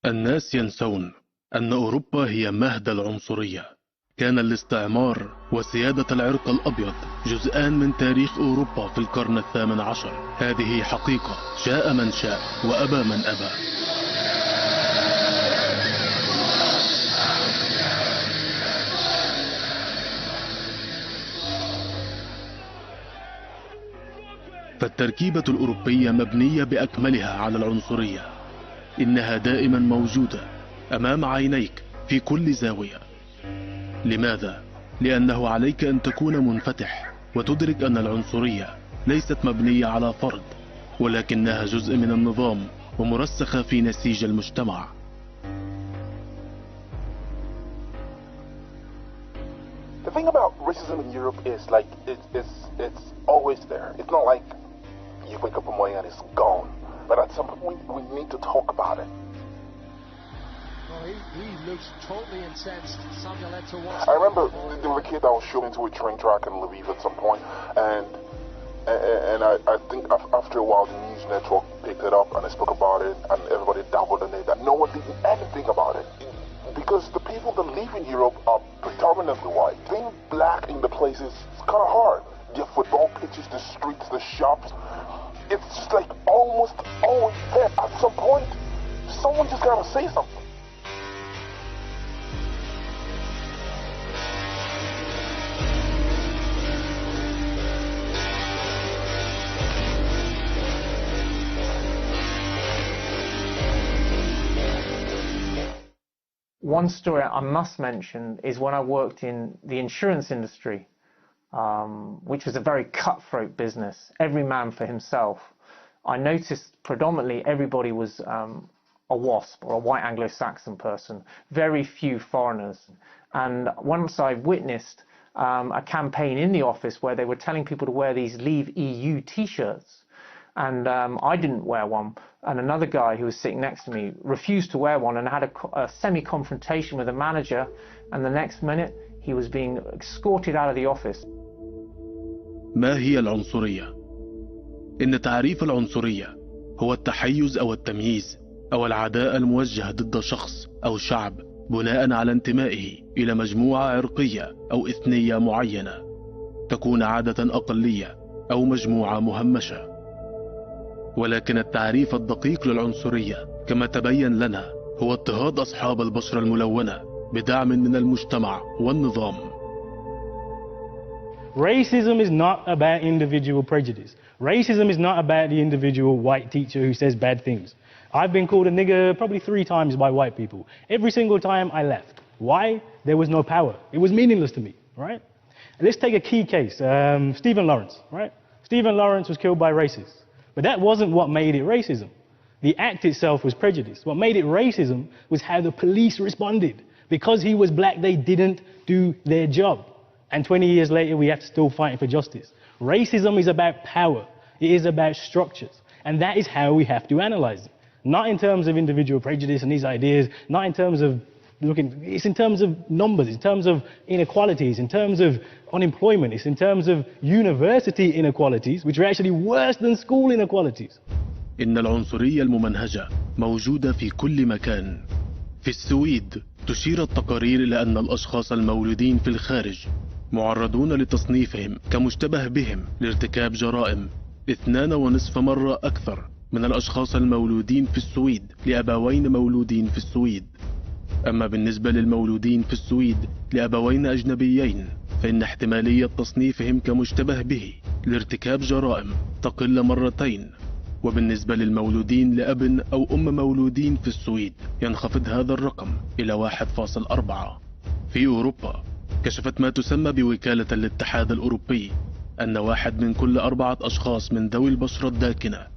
الناس ينسون أن أوروبا هي مهد العنصرية. كان الاستعمار وسيادة العرق الأبيض جزءان من تاريخ أوروبا في القرن ال18. هذه حقيقة شاء من شاء وأبى من أبى. فالتركيبة الأوروبية مبنية بأكملها على العنصرية. إنها دائما موجودة أمام عينيك في كل زاوية. لماذا؟ لأنه عليك أن تكون منفتح وتدرك أن العنصرية ليست مبنية على فرد، ولكنها جزء من النظام ومرسخة في نسيج المجتمع. The thing about racism in Europe is like it's always there. It's not like you wake up one morning and it's gone. But at some point we need to talk about it. Well, he looks totally incensed. I remember there was a kid that was shooting into a train track in Lviv at some point, and I think after a while the news network picked it up and they spoke about it, and everybody dabbled in it, and no one did anything about it. Because the people that live in Europe are predominantly white. Being black in the places is kind of hard. The football pitches, the streets, the shops. It's just like almost always there. At some point, someone just gotta say something. One story I must mention is when I worked in the insurance industry, which was a very cutthroat business, every man for himself. I noticed predominantly everybody was a WASP or a white Anglo-Saxon person, very few foreigners. And once I witnessed a campaign in the office where they were telling people to wear these Leave EU t-shirts, and I didn't wear one, and another guy who was sitting next to me refused to wear one and had a semi-confrontation with the manager, and the next minute he was being escorted out of the office. ما هي العنصرية؟ إن تعريف العنصرية هو التحيز أو التمييز أو العداء الموجه ضد شخص أو شعب بناء على انتمائه إلى مجموعة عرقية أو إثنية معينة، تكون عادة أقلية أو مجموعة مهمشة. ولكن التعريف الدقيق للعنصرية كما تبين لنا هو اضطهاد أصحاب البشرة الملونة بدعم من المجتمع والنظام. Racism is not about individual prejudice. Racism is not about the individual white teacher who says bad things. I've been called a nigger probably 3 times by white people. Every single time I left. Why? There was no power. It was meaningless to me, right? Let's take a key case. Stephen Lawrence, right? Stephen Lawrence was killed by racists. But that wasn't what made it racism. The act itself was prejudice. What made it racism was how the police responded. Because he was black, they didn't do their job. And 20 years later, we have to still fight for justice. Racism is about power. It is about structures. And that is how we have to analyze it. Not in terms of individual prejudice and these ideas, not in terms of it's in terms of numbers, in terms of inequalities, in terms of unemployment, it's in terms of university inequalities, which are actually worse than school inequalities. إن العنصرية الممنهجة موجودة في كل مكان. في السويد تشير التقارير إلى أن الأشخاص المولودين في الخارج معرضون لتصنيفهم كمشتبه بهم لارتكاب جرائم 2.5 مرة أكثر من الأشخاص المولودين في السويد لأبوين مولودين في السويد. أما بالنسبة للمولودين في السويد لأبوين أجنبيين فإن احتمالية تصنيفهم كمشتبه به لارتكاب جرائم تقل 2 مرات. وبالنسبة للمولودين لأب أو أم مولودين في السويد ينخفض هذا الرقم إلى 1.4. في أوروبا كشفت ما تسمى بوكالة الاتحاد الأوروبي أن 1 من كل 4 أشخاص من ذوي البشرة الداكنة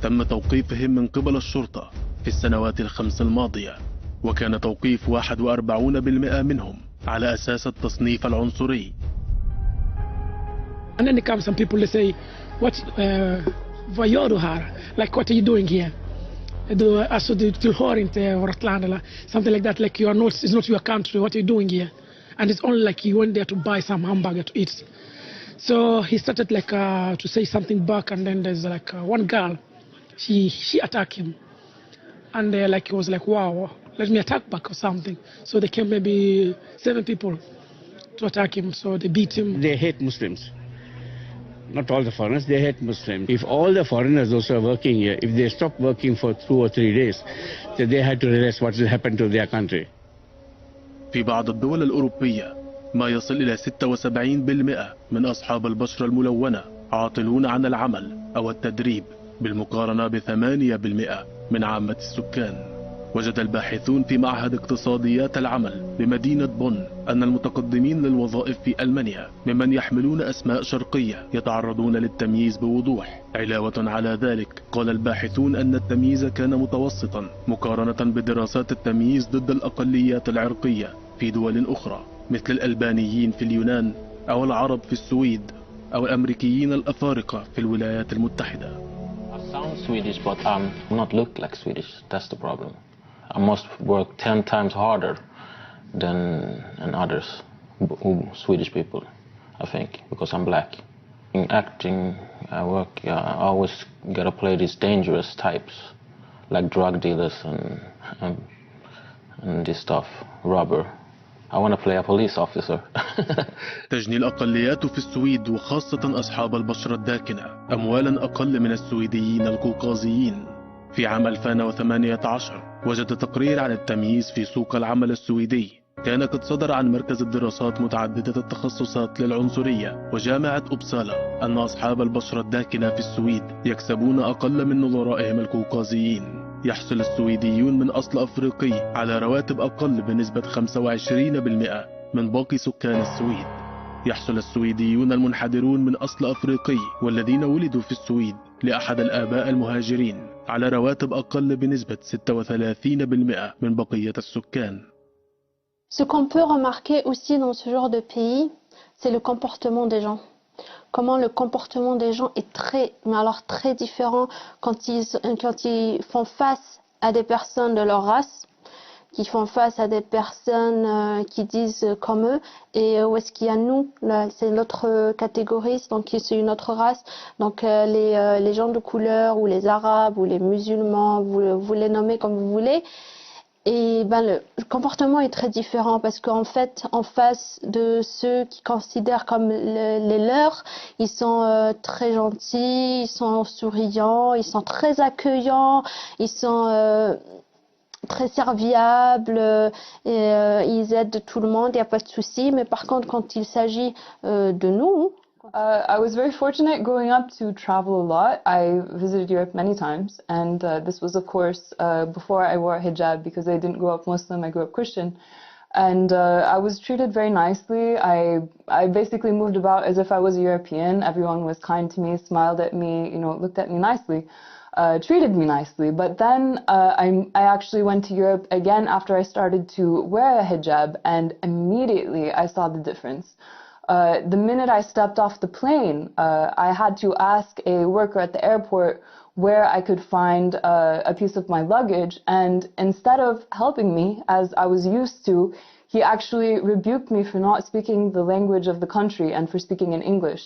تم توقيفهم من قبل الشرطة في السنوات ال5 الماضية، وكان توقيف 41% منهم على أساس التصنيف العنصري. And then there come some people that say, vad gör du här? Like, what are you doing here? Alltså, du tillhör inte vårt land eller something like that. Like, it's not your country. What are you doing here? And it's only like you went there to buy some hamburger to eat. So he started like to say something back, and then there's like one girl, she attacked him. and they like, it was like, wow, let me attack back or something. So they came maybe 7 people to attack him, so they beat him. They hate Muslims. Not all the foreigners, they hate Muslims. If all the foreigners also are working here, if they stop working for 2 or 3 days, then they had to realize what will happen to their country. في بعض الدول الأوروبية ما يصل إلى 76% من أصحاب البشرة الملونة عاطلون عن العمل أو التدريب، بالمقارنة ب8% من عامة السكان. وجد الباحثون في معهد اقتصاديات العمل بمدينة بون أن المتقدمين للوظائف في ألمانيا ممن يحملون أسماء شرقية يتعرضون للتمييز بوضوح. علاوة على ذلك قال الباحثون أن التمييز كان متوسطا مقارنة بدراسات التمييز ضد الأقليات العرقية في دول أخرى مثل الألبانيين في اليونان أو العرب في السويد أو الأمريكيين الأفارقة في الولايات المتحدة. I sound Swedish, but I'm not look like Swedish. That's the problem. I must work 10 times harder than others, Swedish people, I think, because I'm black. In acting, I always gotta play these dangerous types, like drug dealers and this stuff, robber. I want to play a police officer. تجني الأقليات في السويد وخاصة أصحاب البشرة الداكنة أموالا أقل من السويديين القوقازيين. في عام 2018 وجد تقرير عن التمييز في سوق العمل السويدي كان قد صدر عن مركز الدراسات متعددة التخصصات للعنصرية وجامعة أوبسالا أن أصحاب البشرة الداكنة في السويد يكسبون أقل من نظرائهم القوقازيين. يحصل السويديون من أصل أفريقي على رواتب أقل بنسبة 25% من باقي سكان السويد. يحصل السويديون المنحدرون من أصل أفريقي والذين ولدوا في السويد لأحد الآباء المهاجرين على رواتب أقل بنسبة 36% من بقية السكان. Ce qu'on peut remarquer aussi dans ce genre de pays, c'est le comportement des gens. Comment le comportement des gens est très différent quand ils font face à des personnes de leur race, qui font face à des personnes qui disent comme eux, et où est-ce qu'il y a nous, c'est l'autre catégorie, donc c'est une autre race, donc les gens de couleur ou les arabes ou les musulmans, vous les nommez comme vous voulez. Et le comportement est très différent parce qu'en fait, en face de ceux qui considèrent comme les leurs, ils sont très gentils, ils sont souriants, ils sont très accueillants, ils sont très serviables, et ils aident tout le monde, il n'y a pas de souci. Mais par contre, quand il s'agit de nous... I was very fortunate growing up to travel a lot. I visited Europe many times, and this was, of course, before I wore a hijab, because I didn't grow up Muslim, I grew up Christian. And I was treated very nicely. I basically moved about as if I was a European. Everyone was kind to me, smiled at me, looked at me nicely, treated me nicely. But then I actually went to Europe again after I started to wear a hijab, and immediately I saw the difference. The minute I stepped off the plane, I had to ask a worker at the airport where I could find a piece of my luggage, and instead of helping me, as I was used to, he actually rebuked me for not speaking the language of the country and for speaking in English.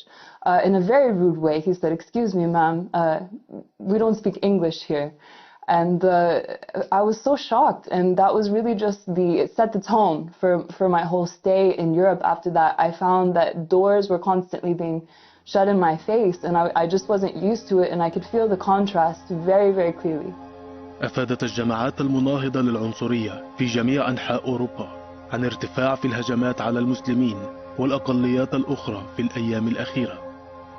In a very rude way, he said, "Excuse me, ma'am, we don't speak English here." And I was so shocked, and that was really just it set the tone for my whole stay in Europe. After that, I found that doors were constantly being shut in my face, and I just wasn't used to it, and I could feel the contrast very, very clearly. أفادت الجماعات المناهضة للعنصرية في جميع أنحاء أوروبا عن ارتفاع في الهجمات على المسلمين والأقليات الأخرى في الأيام الأخيرة.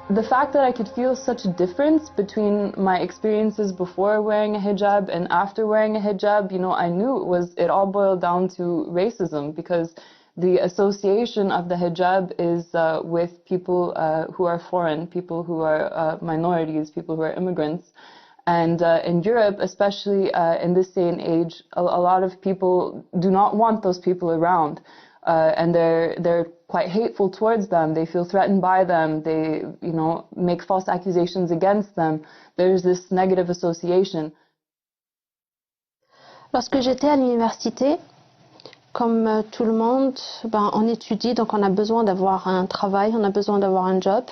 The fact that I could feel such a difference between my experiences before wearing a hijab and after wearing a hijab, I knew it all boiled down to racism, because the association of the hijab is with people who are foreign, people who are minorities, people who are immigrants. And in Europe, especially in this day and age, a lot of people do not want those people around. And they're quite hateful towards them. They feel threatened by them. They, make false accusations against them. There's this negative association. Lorsque j'étais à l'université, comme tout le monde, on étudie, donc on a besoin d'avoir un travail, on a besoin d'avoir un job.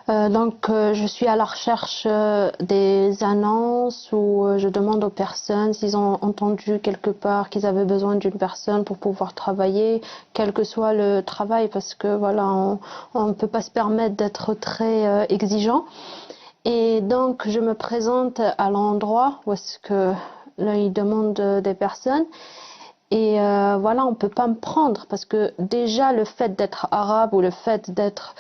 Donc, je suis à la recherche des annonces où je demande aux personnes s'ils ont entendu quelque part qu'ils avaient besoin d'une personne pour pouvoir travailler, quel que soit le travail, parce que voilà, on ne peut pas se permettre d'être très exigeant. Et donc, je me présente à l'endroit où est-ce que là, ils demandent des personnes. Et voilà, on ne peut pas me prendre parce que déjà le fait d'être arabe ou le fait d'être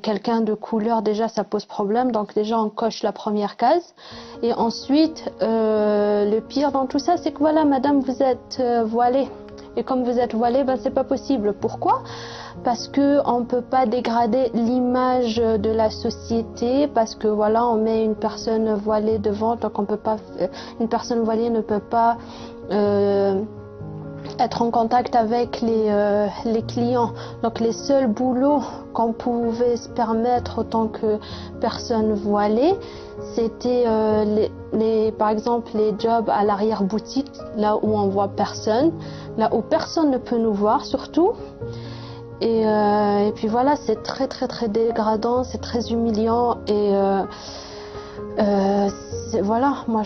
quelqu'un de couleur, déjà ça pose problème. Donc déjà on coche la première case. Et ensuite, le pire dans tout ça, c'est que voilà, madame, vous êtes voilée. Et comme vous êtes voilée, ben, c'est pas possible. Pourquoi ? Parce qu'on ne peut pas dégrader l'image de la société, parce que voilà, on met une personne voilée devant, donc on peut pas, une personne voilée ne peut pas être en contact avec les clients. Donc les seuls boulots qu'on pouvait se permettre en tant que personne voilée, c'était par exemple les jobs à l'arrière-boutique, là où on voit personne, là où personne ne peut nous voir surtout. Et puis voilà, c'est très très très dégradant, c'est très humiliant et voilà, moi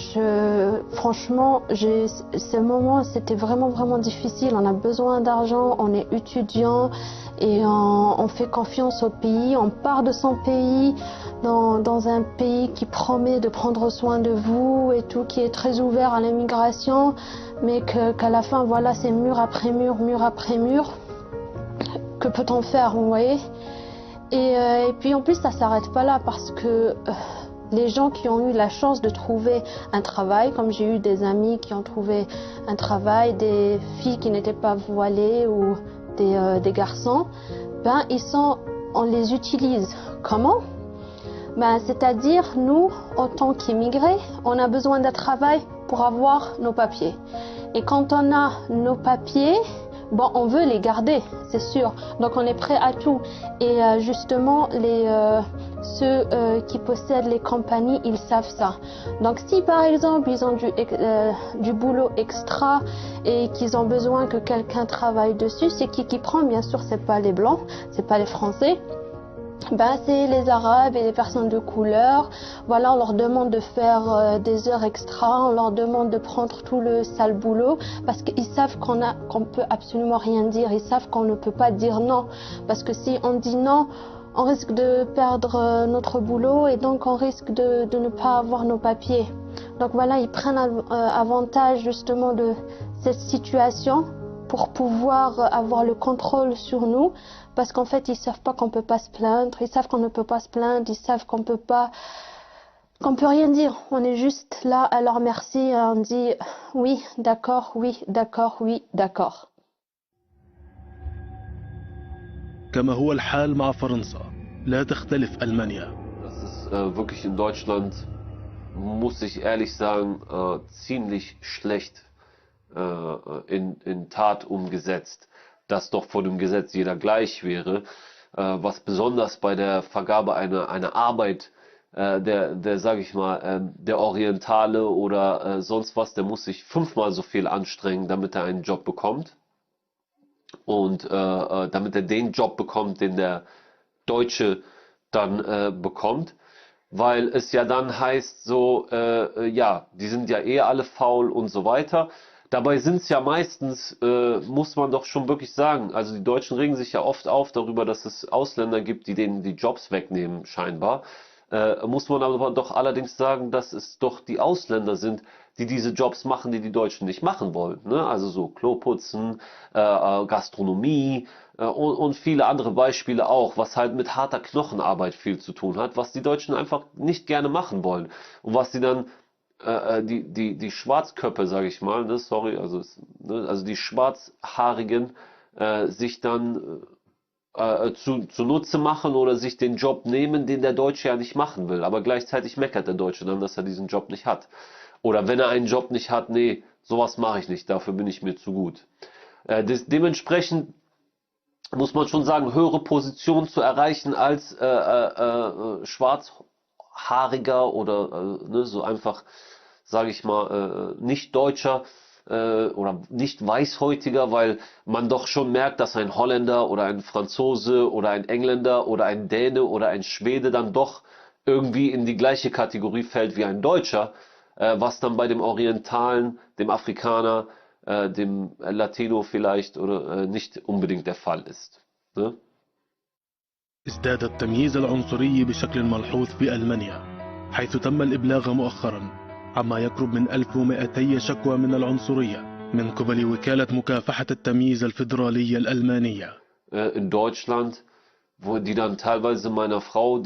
franchement, ce moment c'était vraiment vraiment difficile. On a besoin d'argent, on est étudiant et on fait confiance au pays, on part de son pays dans un pays qui promet de prendre soin de vous et tout, qui est très ouvert à l'immigration, mais qu'à la fin voilà, c'est mur après mur, mur après mur. Que peut-on faire, vous voyez? Et puis en plus ça s'arrête pas là parce que les gens qui ont eu la chance de trouver un travail, comme j'ai eu des amis qui ont trouvé un travail, des filles qui n'étaient pas voilées ou des garçons, ben on les utilise. Comment? Ben, c'est-à-dire, nous, en tant qu'immigrés, on a besoin d'un travail pour avoir nos papiers. Et quand on a nos papiers, bon, on veut les garder, c'est sûr. Donc on est prêt à tout. Et justement, ceux qui possèdent les compagnies, ils savent ça. Donc si par exemple, ils ont du boulot extra et qu'ils ont besoin que quelqu'un travaille dessus, c'est qui prend? Bien sûr, c'est pas les Blancs, c'est pas les Français. Ben, c'est les Arabes et les personnes de couleur. Voilà, on leur demande de faire des heures extra, on leur demande de prendre tout le sale boulot parce qu'ils savent qu'on peut absolument rien dire. Ils savent qu'on ne peut pas dire non parce que si on dit non, on risque de perdre notre boulot et donc on risque de ne pas avoir nos papiers. Donc voilà, ils prennent avantage justement de cette situation pour pouvoir avoir le contrôle sur nous. Parce qu'en fait, ils savent pas qu'on peut pas se plaindre, ils savent qu'on ne peut pas se plaindre, ils savent qu'on peut rien dire. On est juste là à leur merci et on dit oui, d'accord, oui, d'accord, oui, d'accord. كما هو الحال مع فرنسا لا تختلف ألمانيا. Das ist wirklich in Deutschland, muss ich ehrlich sagen, ziemlich schlecht in Tat umgesetzt, dass doch vor dem Gesetz jeder gleich wäre, was besonders bei der Vergabe einer Arbeit, sage ich mal, der Orientale oder sonst was, der muss sich 5-mal so viel anstrengen, damit er einen Job bekommt und damit er den Job bekommt, den der Deutsche dann bekommt, weil es ja dann heißt so, ja, die sind ja eh alle faul und so weiter. Dabei sind es ja meistens, muss man doch schon wirklich sagen, also die Deutschen regen sich ja oft auf darüber, dass es Ausländer gibt, die denen die Jobs wegnehmen, scheinbar. Muss man aber doch allerdings sagen, dass es doch die Ausländer sind, die diese Jobs machen, die die Deutschen nicht machen wollen. Ne? Also so Kloputzen, Gastronomie und viele andere Beispiele auch, was halt mit harter Knochenarbeit viel zu tun hat, was die Deutschen einfach nicht gerne machen wollen und was sie dann die Schwarzköpfe, sage ich mal, ne, sorry, also die Schwarzhaarigen sich dann zunutze machen oder sich den Job nehmen, den der Deutsche ja nicht machen will. Aber gleichzeitig meckert der Deutsche dann, dass er diesen Job nicht hat. Oder wenn er einen Job nicht hat, nee, sowas mache ich nicht, dafür bin ich mir zu gut. Dementsprechend muss man schon sagen, höhere Positionen zu erreichen als Schwarzhaariger oder ne, so einfach, sage ich mal, nicht Deutscher, oder nicht weißhäutiger, weil man doch schon merkt, dass ein Holländer oder ein Franzose oder ein Engländer oder ein Däne oder ein Schwede dann doch irgendwie in die gleiche Kategorie fällt wie ein Deutscher, was dann bei dem Orientalen, dem Afrikaner, dem Latino vielleicht oder nicht unbedingt der Fall ist. Ne? ازداد التمييز العنصري بشكل ملحوظ في ألمانيا، حيث تم الإبلاغ مؤخرا عما يقرب من 1200 شكوى من العنصرية من قبل وكالة مكافحة التمييز الفيدرالية الألمانية. In Deutschland, wo die dann teilweise meiner Frau,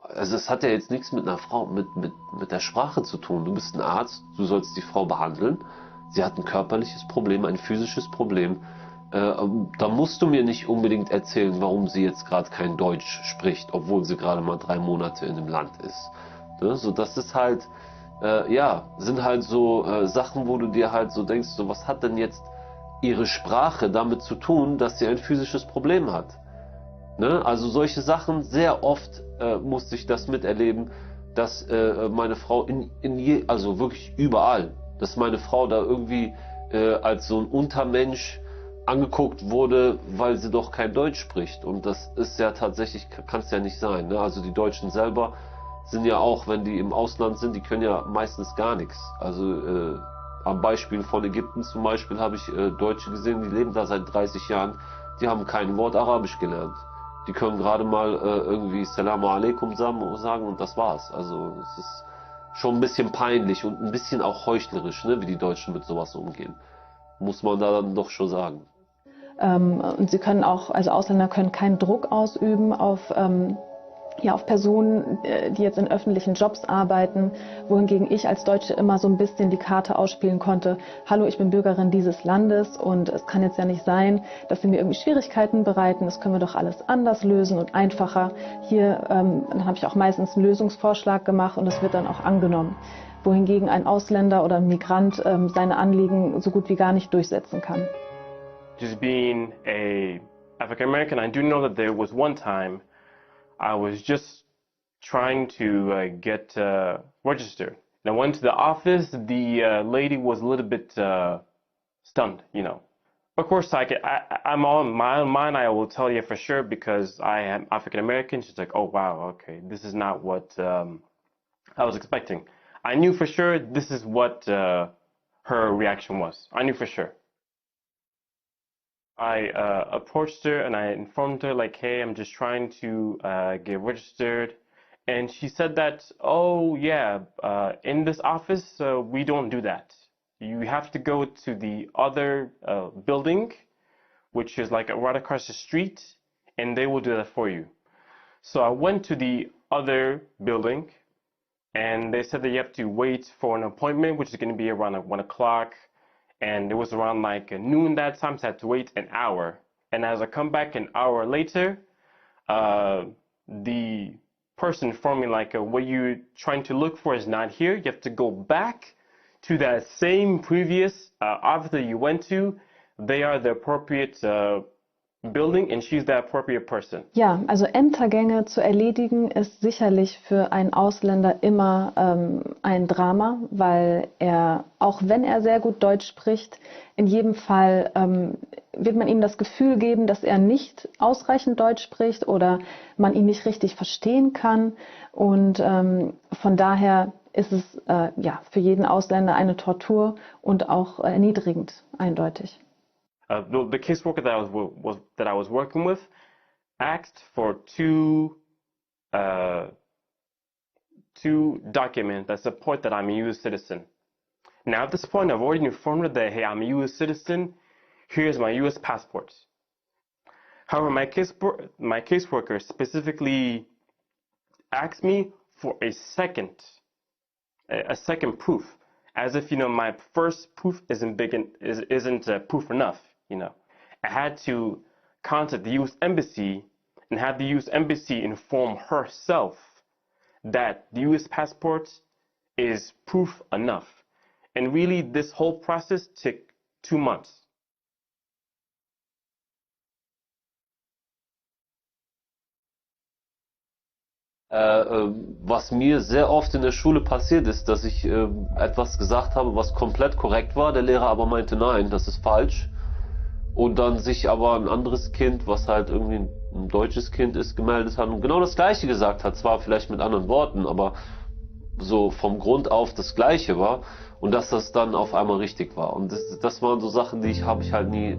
also es hat ja jetzt nichts mit einer Frau, mit der Sprache zu tun. Du bist ein Arzt, du sollst die Frau behandeln. Sie hat ein körperliches Problem, ein physisches Problem. Da musst du mir nicht unbedingt erzählen, warum sie jetzt gerade kein Deutsch spricht, obwohl sie gerade mal 3 Monate in dem Land ist. Ne? So, das ist halt, sind halt so Sachen, wo du dir halt so denkst, so, was hat denn jetzt ihre Sprache damit zu tun, dass sie ein physisches Problem hat? Ne? Also solche Sachen, sehr oft musste ich das miterleben, dass meine Frau also wirklich überall, dass meine Frau da irgendwie als so ein Untermensch angeguckt wurde, weil sie doch kein Deutsch spricht. Und das ist ja tatsächlich, kann es ja nicht sein. Ne? Also die Deutschen selber sind ja auch, wenn die im Ausland sind, die können ja meistens gar nichts. Also am Beispiel von Ägypten zum Beispiel habe ich Deutsche gesehen, die leben da seit 30 Jahren, die haben kein Wort Arabisch gelernt. Die können gerade mal irgendwie Salamu alaikum sagen und das war's. Also es ist schon ein bisschen peinlich und ein bisschen auch heuchlerisch, ne, wie die Deutschen mit sowas umgehen. Muss man da dann doch schon sagen. Und sie können auch, also Ausländer können keinen Druck ausüben auf Personen, die jetzt in öffentlichen Jobs arbeiten, wohingegen ich als Deutsche immer so ein bisschen die Karte ausspielen konnte, hallo, ich bin Bürgerin dieses Landes und es kann jetzt ja nicht sein, dass sie mir irgendwie Schwierigkeiten bereiten, das können wir doch alles anders lösen und einfacher. Hier dann habe ich auch meistens einen Lösungsvorschlag gemacht und das wird dann auch angenommen, wohingegen ein Ausländer oder ein Migrant seine Anliegen so gut wie gar nicht durchsetzen kann. Just being a African American, I do know that there was one time I was just trying to get registered. And I went to the office. The lady was a little bit stunned, you know. Of course, I'm on my own mind. I will tell you for sure because I am African American. She's like, oh wow, okay, this is not what I was expecting. I knew for sure this is what her reaction was. I knew for sure. I approached her and I informed her like, hey, I'm just trying to get registered. And she said that, oh yeah, in this office, we don't do that. You have to go to the other building, which is like right across the street, and they will do that for you. So I went to the other building and they said that you have to wait for an appointment, which is going to be around 1 o'clock. And it was around like noon that time, so I had to wait an hour. And as I come back an hour later, the person informed me like, what you're trying to look for is not here. You have to go back to that same previous office that you went to. They are the appropriate building and she's the appropriate person. Ja, also Ämtergänge zu erledigen ist sicherlich für einen Ausländer immer ein Drama, weil er, auch wenn er sehr gut Deutsch spricht, in jedem Fall wird man ihm das Gefühl geben, dass er nicht ausreichend Deutsch spricht oder man ihn nicht richtig verstehen kann. Und von daher ist es für jeden Ausländer eine Tortur und auch erniedrigend, eindeutig. The caseworker that I was working with asked for two documents that support that I'm a U.S. citizen. Now at this point, I've already informed her that, hey, I'm a U.S. citizen. Here's my U.S. passport. However, my caseworker specifically asked me for a second proof, as if, you know, my first proof isn't proof enough. You know, I had to contact the U.S. Embassy and have the U.S. Embassy inform herself that the U.S. passport is proof enough. And really, this whole process took 2 months. Was mir sehr oft in der Schule passiert ist, dass ich etwas gesagt habe, was komplett korrekt war, der Lehrer aber meinte, nein, das ist falsch. Und dann sich aber ein anderes Kind, was halt irgendwie ein deutsches Kind ist, gemeldet hat und genau das Gleiche gesagt hat, zwar vielleicht mit anderen Worten, aber so vom Grund auf das Gleiche war und dass das dann auf einmal richtig war. Und das waren so Sachen, die habe ich halt nie,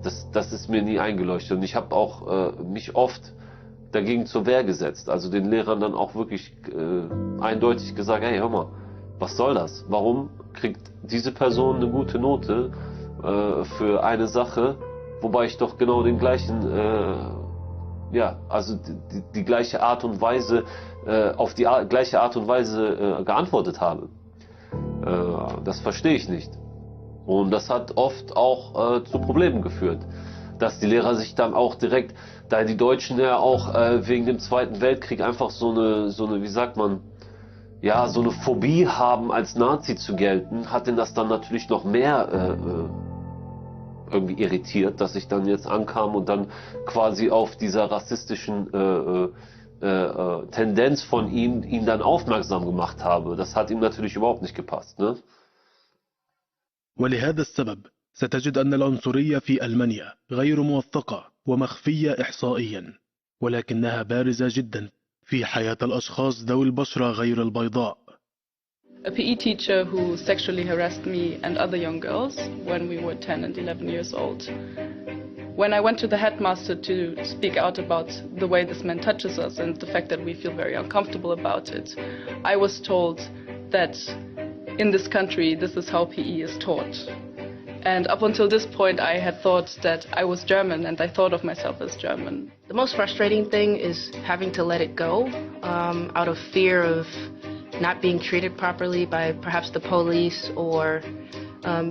das ist mir nie eingeleuchtet. Und ich habe auch mich oft dagegen zur Wehr gesetzt. Also den Lehrern dann auch wirklich eindeutig gesagt, hey, hör mal, was soll das? Warum kriegt diese Person eine gute Note für eine Sache, wobei ich doch genau den gleichen, also die gleiche Art und Weise, auf die gleiche Art und Weise geantwortet habe. Das verstehe ich nicht. Und das hat oft auch zu Problemen geführt. Dass die Lehrer sich dann auch direkt, da die Deutschen ja auch wegen dem Zweiten Weltkrieg einfach so eine, wie sagt man, ja, so eine Phobie haben, als Nazi zu gelten, hat denn das dann natürlich noch mehr irgendwie irritiert, dass ich dann jetzt ankam und dann quasi auf dieser rassistischen Tendenz von ihm, ihn dann aufmerksam gemacht habe. Das hat ihm natürlich überhaupt nicht gepasst, ne? ولهذا السبب ستجد أن العنصرية في ألمانيا غير موثقة ومخفية إحصائيا، ولكنها بارزة جدا في حياة الأشخاص ذوي البشرة غير البيضاء. A PE teacher who sexually harassed me and other young girls when we were 10 and 11 years old. When I went to the headmaster to speak out about the way this man touches us and the fact that we feel very uncomfortable about it, I was told that in this country this is how PE is taught. And up until this point I had thought that I was German and I thought of myself as German. The most frustrating thing is having to let it go out of fear of not being treated properly by perhaps the police or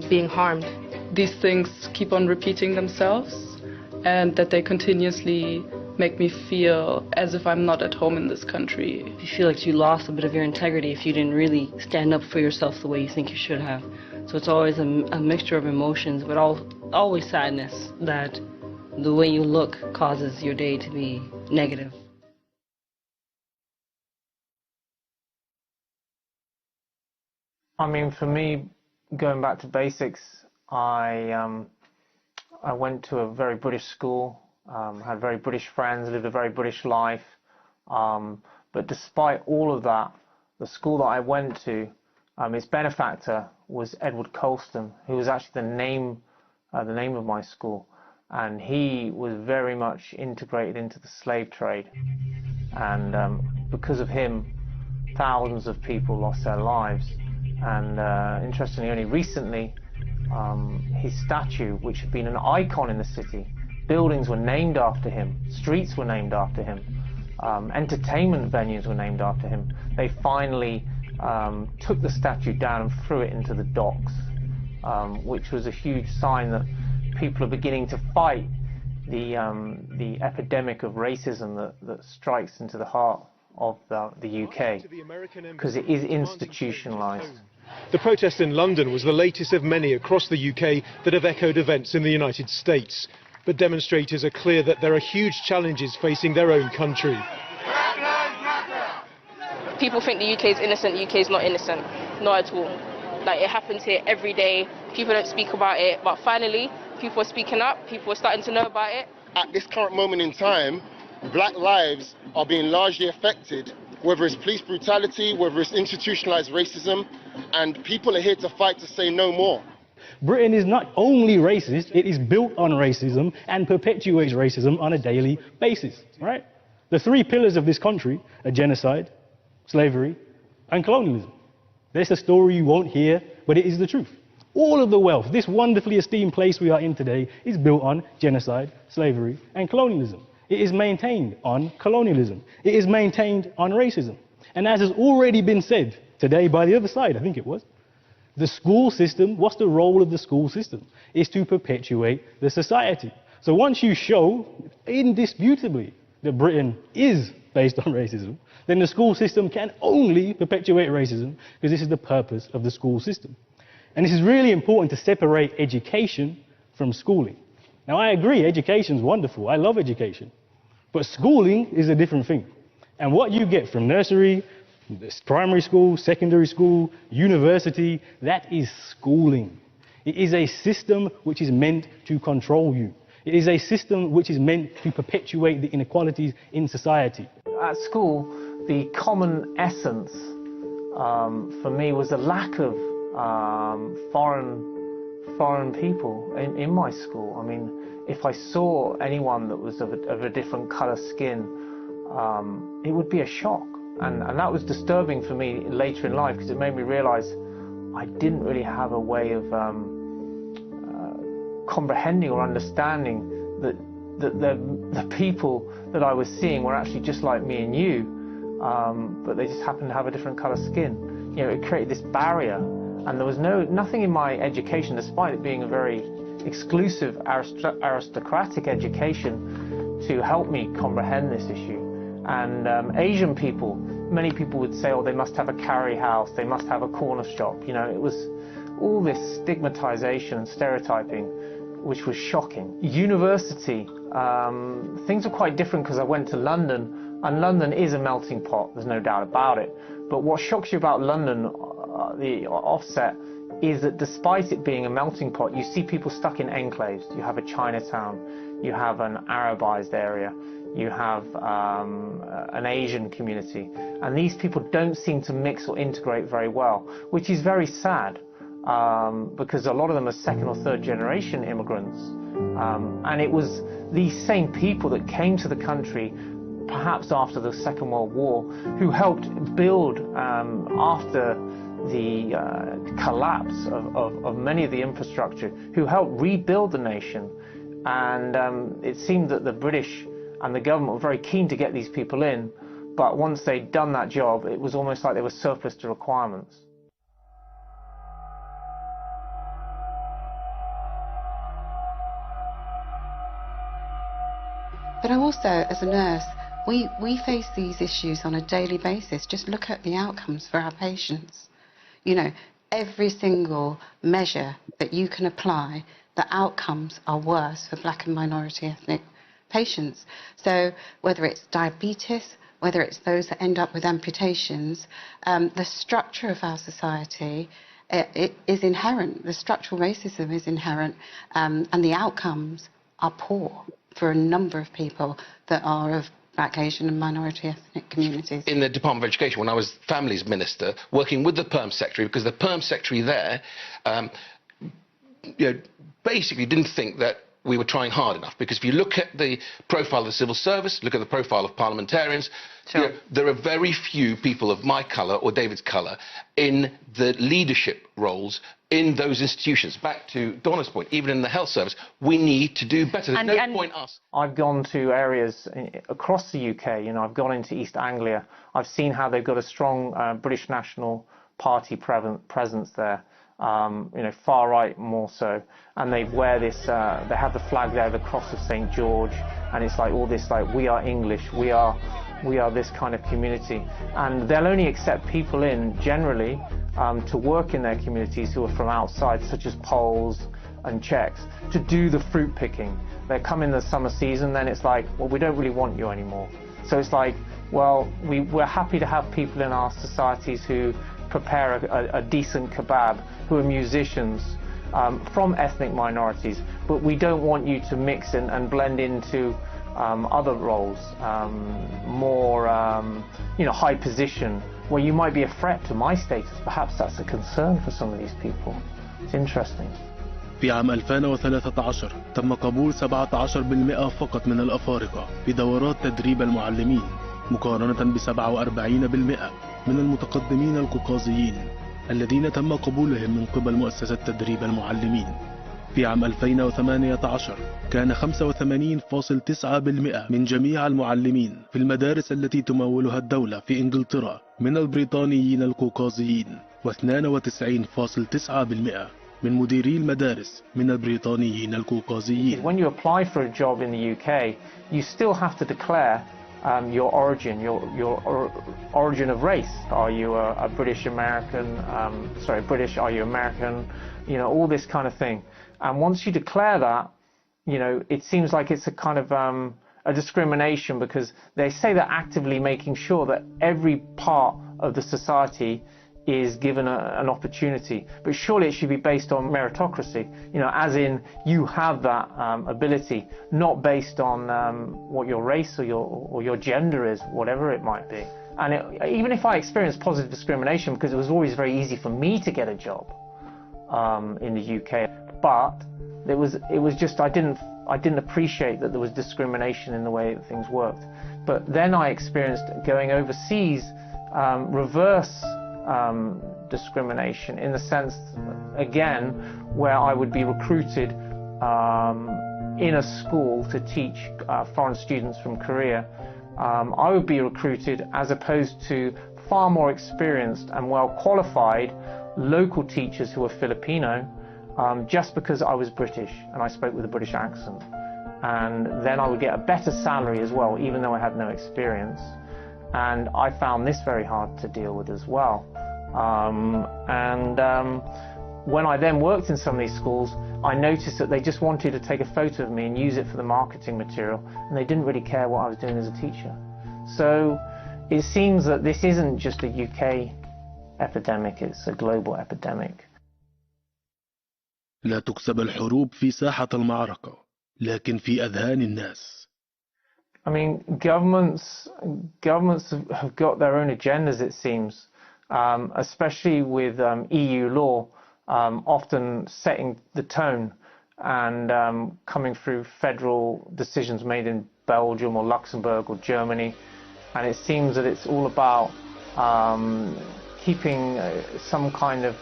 being harmed. These things keep on repeating themselves and that they continuously make me feel as if I'm not at home in this country. You feel like you lost a bit of your integrity if you didn't really stand up for yourself the way you think you should have. So it's always a mixture of emotions, but always sadness that the way you look causes your day to be negative. I mean, for me, going back to basics, I went to a very British school, had very British friends, lived a very British life. But despite all of that, the school that I went to, its benefactor was Edward Colston, who was actually the name of my school, and he was very much integrated into the slave trade. And because of him, thousands of people lost their lives. And interestingly, only recently, his statue, which had been an icon in the city, buildings were named after him, streets were named after him, entertainment venues were named after him. They finally took the statue down and threw it into the docks, which was a huge sign that people are beginning to fight the epidemic of racism that strikes into the heart of the UK, because it is institutionalized. The protest in London was the latest of many across the UK that have echoed events in the United States. But demonstrators are clear that there are huge challenges facing their own country. People think the UK is innocent. The UK is not innocent, not at all. Like, it happens here every day. People don't speak about it, but finally people are speaking up, people are starting to know about it. At this current moment in time, black lives are being largely affected, whether it's police brutality, whether it's institutionalized racism, and people are here to fight to say no more. Britain is not only racist, it is built on racism and perpetuates racism on a daily basis, right? The three pillars of this country are genocide, slavery, and colonialism. That's a story you won't hear, but it is the truth. All of the wealth, this wonderfully esteemed place we are in today, is built on genocide, slavery, and colonialism. It is maintained on colonialism. It is maintained on racism. And as has already been said today by the other side, I think it was, the school system, what's the role of the school system? Is to perpetuate the society. So once you show indisputably that Britain is based on racism, then the school system can only perpetuate racism, because this is the purpose of the school system. And this is really important to separate education from schooling. Now, I agree, education is wonderful. I love education. But schooling is a different thing. And what you get from nursery, primary school, secondary school, university, that is schooling. It is a system which is meant to control you. It is a system which is meant to perpetuate the inequalities in society. At school, the common essence for me was a lack of foreign people in my school. I mean, if I saw anyone that was of a different colour skin, it would be a shock. And that was disturbing for me later in life because it made me realise I didn't really have a way of comprehending or understanding that the people that I was seeing were actually just like me and you, but they just happened to have a different colour skin. You know, it created this barrier, and there was nothing in my education, despite it being a very exclusive aristocratic education, to help me comprehend this issue. And Asian people, many people would say, oh, they must have a carry house, they must have a corner shop. You know, it was all this stigmatization and stereotyping, which was shocking. University, things are quite different because I went to London, and London is a melting pot, there's no doubt about it. But what shocks you about London, the offset, is that despite it being a melting pot, you see people stuck in enclaves. You have a Chinatown, you have an Arabized area, you have an Asian community, and these people don't seem to mix or integrate very well, which is very sad. Because a lot of them are second or third generation immigrants, and it was these same people that came to the country perhaps after the Second World War who helped build after the collapse of many of the infrastructure, who helped rebuild the nation. And it seemed that the British and the government were very keen to get these people in, but once they'd done that job, it was almost like they were surplus to requirements. But also, as a nurse, we face these issues on a daily basis. Just look at the outcomes for our patients. You know, every single measure that you can apply, the outcomes are worse for black and minority ethnic patients. So whether it's diabetes, whether it's those that end up with amputations, the structure of our society it is inherent. The structural racism is inherent, and the outcomes are poor for a number of people that are of black, Asian and minority ethnic communities. In the Department of Education, when I was Families Minister, working with the Perm Secretary, because the Perm Secretary there basically didn't think that we were trying hard enough, because if you look at the profile of the civil service, look at the profile of parliamentarians, sure, there are very few people of my colour or David's colour in the leadership roles in those institutions. Back to Donna's point, even in the health service, we need to do better. There's no point us. I've gone to areas across the UK, you know, I've gone into East Anglia, I've seen how they've got a strong British National Party presence there. You know, far right more so, and they wear this, they have the flag there, the cross of St. George, and it's like all this, like, we are English, we are this kind of community, and they'll only accept people in generally to work in their communities who are from outside, such as Poles and Czechs, to do the fruit picking. They come in the summer season, then it's like, well, we don't really want you anymore. So it's like, well, we're happy to have people in our societies who prepare a decent kebab, who are musicians from ethnic minorities, but we don't want you to mix in and blend into other roles, more you know, high position, where you might be a threat to my status. Perhaps that's a concern for some of these people. It's interesting. في عام 2013 تم قبول 17% فقط من الأفارقة بدورات تدريب المعلمين، مقارنة ب47% من المتقدمين القوقازيين الذين تم قبولهم من قبل مؤسسة تدريب المعلمين. في عام 2018 كان 85.9% من جميع المعلمين في المدارس التي تمولها الدولة في إنجلترا من البريطانيين القوقازيين، و92.9% من مديري المدارس من البريطانيين القوقازيين. When you apply for a job in the UK, you still have to declare your origin, your origin of race. Are you a British American? British? Are you American? You know, all this kind of thing. And once you declare that, you know, it seems like it's a kind of a discrimination because they say they're actively making sure that every part of the society is given an opportunity, but surely it should be based on meritocracy, you know, as in you have that ability, not based on what your race or your gender is, whatever it might be. And even if I experienced positive discrimination, because it was always very easy for me to get a job in the UK, but it was just I didn't appreciate that there was discrimination in the way that things worked. But then I experienced going overseas reverse discrimination, in the sense, again, where I would be recruited in a school to teach foreign students from Korea. I would be recruited as opposed to far more experienced and well qualified local teachers who were Filipino, just because I was British and I spoke with a British accent. And then I would get a better salary as well, even though I had no experience. And I found this very hard to deal with as well. When I then worked in some of these schools, I noticed that they just wanted to take a photo of me and use it for the marketing material, and they didn't really care what I was doing as a teacher. So it seems that this isn't just a UK epidemic, it's a global epidemic. لا تكسب الحروب في ساحة المعركة، لكن في أذهان الناس. I mean, governments have got their own agendas, it seems, especially with EU law often setting the tone and coming through federal decisions made in Belgium or Luxembourg or Germany. And it seems that it's all about keeping some kind of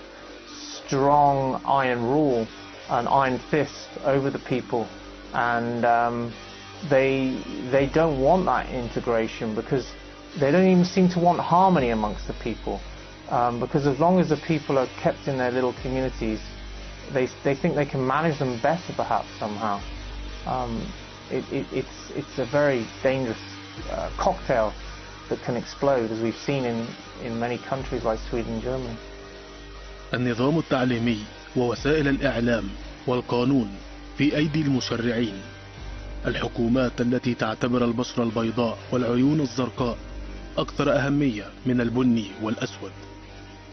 strong iron rule, an iron fist over the people. And they don't want that integration, because they don't even seem to want harmony amongst the people, because as long as the people are kept in their little communities, they think they can manage them better perhaps somehow. It's a very dangerous cocktail that can explode, as we've seen in many countries like Sweden and Germany. النظام التعليمي ووسائل الإعلام والقانون في أيدي المشرعين. الحكومات التي تعتبر البشرة البيضاء والعيون الزرقاء أكثر أهمية من البني والأسود.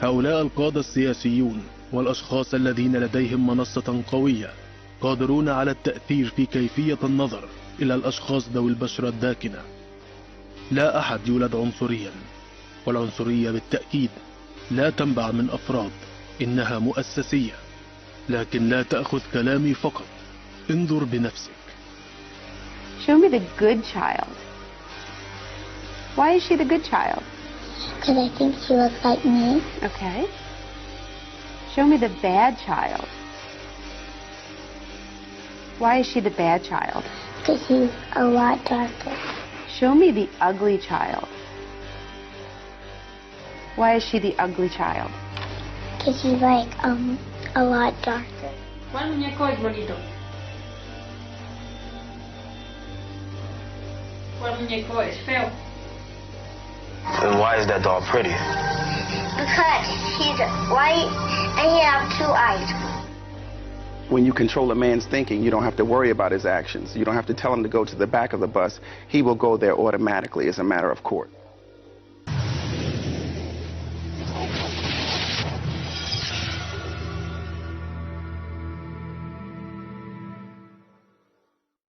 هؤلاء القادة السياسيون والأشخاص الذين لديهم منصة قوية قادرون على التأثير في كيفية النظر إلى الأشخاص ذوي البشرة الداكنة. لا أحد يولد عنصريا، والعنصرية بالتأكيد لا تنبع من أفراد، إنها مؤسسية. لكن لا تأخذ كلامي فقط، انظر بنفسك. Show me the good child. Why is she the good child? Because I think she looks like me. Okay. Show me the bad child. Why is she the bad child? Because she's a lot darker. Show me the ugly child. Why is she the ugly child? Because she's like a lot darker. ¿Cuál muñeco es bonito? ¿Cuál muñeco es feo? And why is that doll pretty? Because he's white and he has 2 eyes. When you control a man's thinking, you don't have to worry about his actions. You don't have to tell him to go to the back of the bus. He will go there automatically as a matter of course.